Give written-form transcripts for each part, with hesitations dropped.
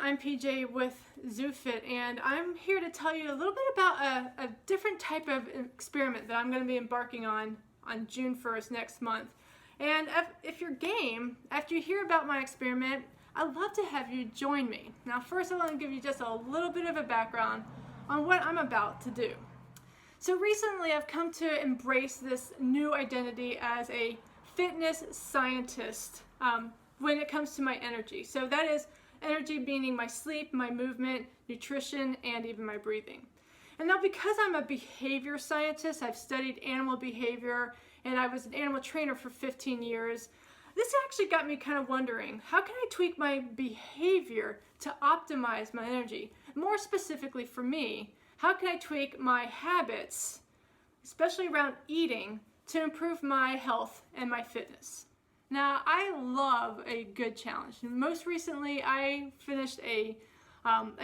I'm PJ with ZooFit, and I'm here to tell you a little bit about a different type of experiment that I'm going to be embarking on June 1st next month. And if you're game, after you hear about my experiment, I'd love to have you join me. Now first I want to give you just a little bit of a background on what I'm about to do. So recently I've come to embrace this new identity as a fitness scientist when it comes to my energy. So that is energy meaning my sleep, my movement, nutrition, and even my breathing. And now because I'm a behavior scientist, I've studied animal behavior, and I was an animal trainer for 15 years, this actually got me kind of wondering, how can I tweak my behavior to optimize my energy? More specifically for me, how can I tweak my habits, especially around eating, to improve my health and my fitness? Now, I love a good challenge. Most recently, I finished a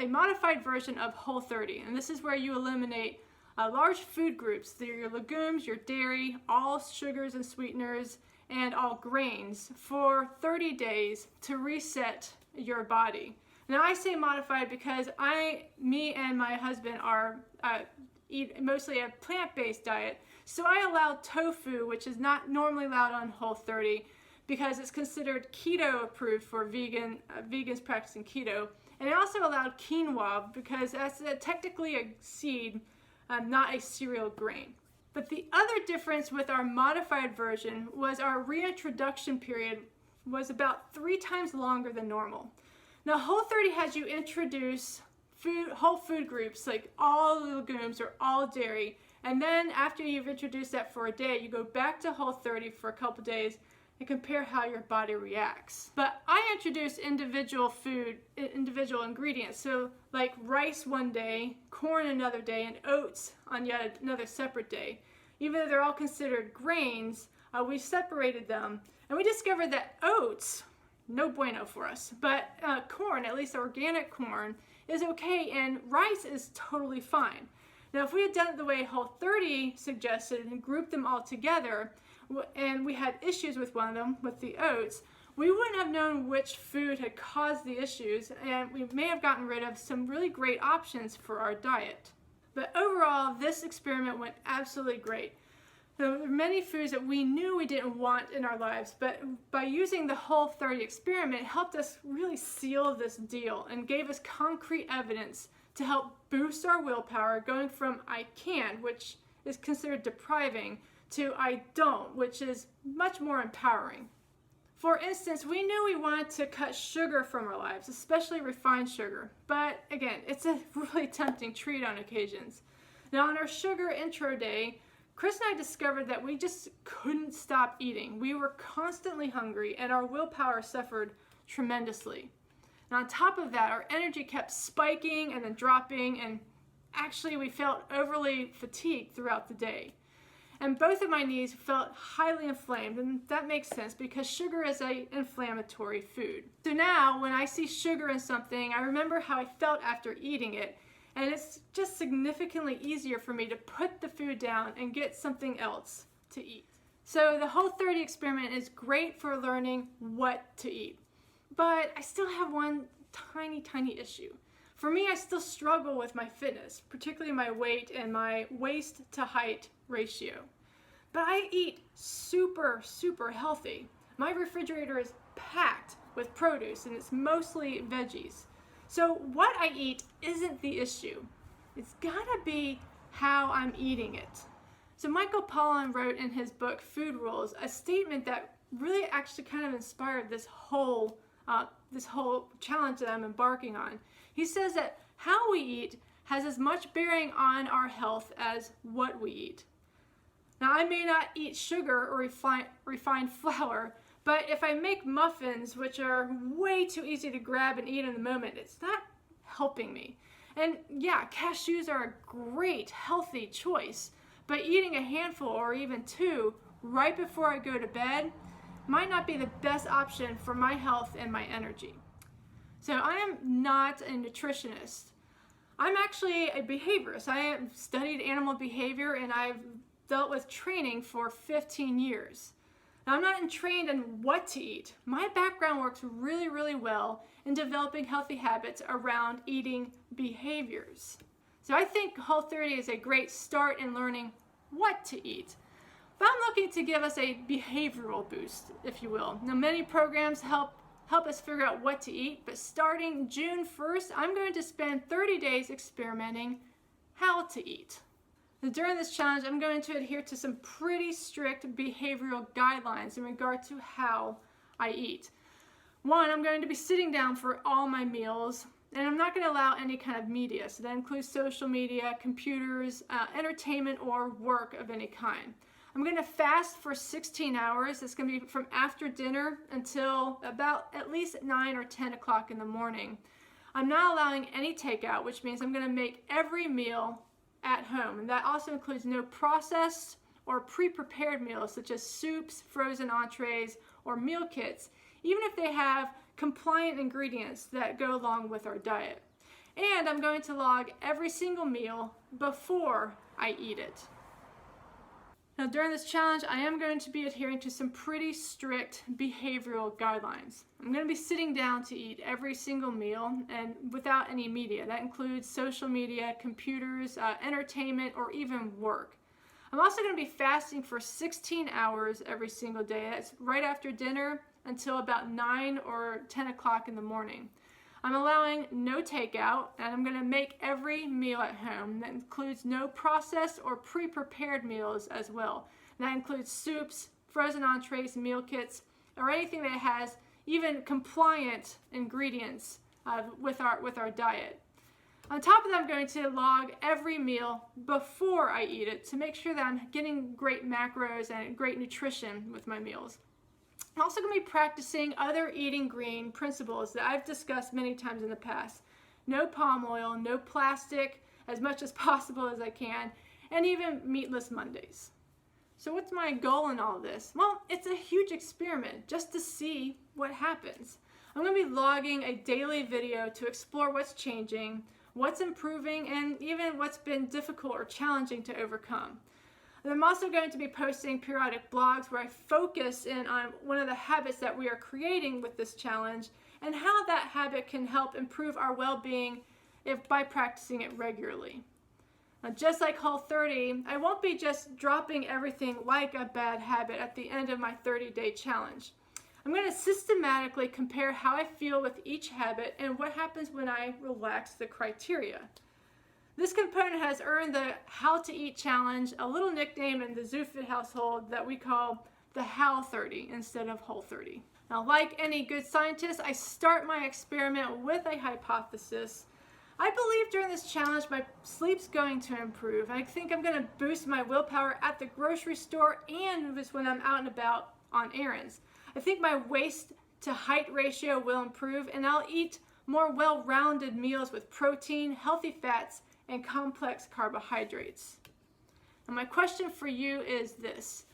modified version of Whole30, and this is where you eliminate large food groups. They're your legumes, your dairy, all sugars and sweeteners, and all grains for 30 days to reset your body. Now, I say modified because me and my husband eat mostly a plant-based diet, so I allowed tofu, which is not normally allowed on Whole30, because it's considered keto approved for vegans practicing keto. And I also allowed quinoa because that's technically a seed, not a cereal grain. But the other difference with our modified version was our reintroduction period was about 3 times longer than normal. Now Whole30 has you introduce whole food groups like all legumes or all dairy, and then after you've introduced that for a day, you go back to Whole30 for a couple days and compare how your body reacts. But I introduced individual ingredients, so like rice one day, corn another day, and oats on yet another separate day. Even though they're all considered grains, we separated them, and we discovered that oats, no bueno for us, but corn, at least organic corn, is okay, and rice is totally fine. Now if we had done it the way Whole30 suggested and grouped them all together, and we had issues with one of them, with the oats, we wouldn't have known which food had caused the issues, and we may have gotten rid of some really great options for our diet. But overall, this experiment went absolutely great. There were many foods that we knew we didn't want in our lives, but by using the Whole30 experiment, it helped us really seal this deal and gave us concrete evidence to help boost our willpower, going from I can, which is considered depriving, to I don't, which is much more empowering. For instance, we knew we wanted to cut sugar from our lives, especially refined sugar, but again, it's a really tempting treat on occasions. Now on our sugar intro day, Chris and I discovered that we just couldn't stop eating. We were constantly hungry and our willpower suffered tremendously. And on top of that, our energy kept spiking and then dropping, and actually we felt overly fatigued throughout the day. And both of my knees felt highly inflamed, and that makes sense because sugar is an inflammatory food. So now when I see sugar in something, I remember how I felt after eating it, and it's just significantly easier for me to put the food down and get something else to eat. So the Whole30 experiment is great for learning what to eat, but I still have one tiny issue. For me, I still struggle with my fitness, particularly my weight and my waist to height ratio. But I eat super healthy. My refrigerator is packed with produce, and it's mostly veggies. So what I eat isn't the issue. It's gotta be how I'm eating it. So Michael Pollan wrote in his book, Food Rules, a statement that really actually kind of inspired this whole challenge that I'm embarking on. He says that how we eat has as much bearing on our health as what we eat. Now, I may not eat sugar or refined flour, but if I make muffins, which are way too easy to grab and eat in the moment, it's not helping me. And yeah, cashews are a great, healthy choice, but eating a handful or even 2 right before I go to bed might not be the best option for my health and my energy. So I am not a nutritionist. I'm actually a behaviorist. I have studied animal behavior, and I've dealt with training for 15 years. Now, I'm not trained in what to eat. My background works really, really well in developing healthy habits around eating behaviors. So I think Whole30 is a great start in learning what to eat. But I'm looking to give us a behavioral boost, if you will. Now, many programs help us figure out what to eat, but starting June 1st, I'm going to spend 30 days experimenting how to eat. During this challenge, I'm going to adhere to some pretty strict behavioral guidelines in regard to how I eat. One, I'm going to be sitting down for all my meals, and I'm not going to allow any kind of media. So that includes social media, computers, entertainment, or work of any kind. I'm going to fast for 16 hours. It's going to be from after dinner until about at least 9 or 10 o'clock in the morning. I'm not allowing any takeout, which means I'm going to make every meal at home, and that also includes no processed or pre-prepared meals such as soups, frozen entrees, or meal kits, even if they have compliant ingredients that go along with our diet. And I'm going to log every single meal before I eat it. Now, during this challenge, I am going to be adhering to some pretty strict behavioral guidelines. I'm going to be sitting down to eat every single meal and without any media. That includes social media, computers, entertainment, or even work. I'm also going to be fasting for 16 hours every single day. That's right after dinner until about 9 or 10 o'clock in the morning. I'm allowing no takeout, and I'm going to make every meal at home. That includes no processed or pre-prepared meals as well. That includes soups, frozen entrees, meal kits, or anything that has even compliant ingredients with our diet. On top of that, I'm going to log every meal before I eat it to make sure that I'm getting great macros and great nutrition with my meals. I'm also going to be practicing other eating green principles that I've discussed many times in the past. No palm oil, no plastic, as much as possible as I can, and even meatless Mondays. So what's my goal in all this? Well, it's a huge experiment just to see what happens. I'm going to be logging a daily video to explore what's changing, what's improving, and even what's been difficult or challenging to overcome. I'm also going to be posting periodic blogs where I focus in on one of the habits that we are creating with this challenge and how that habit can help improve our well-being by practicing it regularly. Now, just like Whole30, I won't be just dropping everything like a bad habit at the end of my 30-day challenge. I'm going to systematically compare how I feel with each habit and what happens when I relax the criteria. This component has earned the How to Eat Challenge a little nickname in the ZooFit household that we call the How30 instead of Whole30. Now, like any good scientist, I start my experiment with a hypothesis. I believe during this challenge my sleep's going to improve. I think I'm going to boost my willpower at the grocery store and when I'm out and about on errands. I think my waist to height ratio will improve, and I'll eat more well-rounded meals with protein, healthy fats, and complex carbohydrates. And my question for you is this: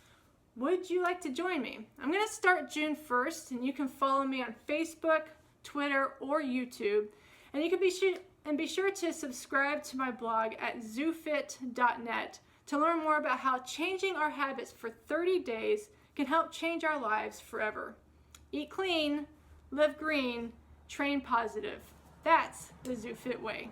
would you like to join me? I'm going to start June 1st, and you can follow me on Facebook, Twitter, or YouTube. And you can be sure to subscribe to my blog at zoofit.net to learn more about how changing our habits for 30 days can help change our lives forever. Eat clean, live green, train positive. That's the ZooFit way.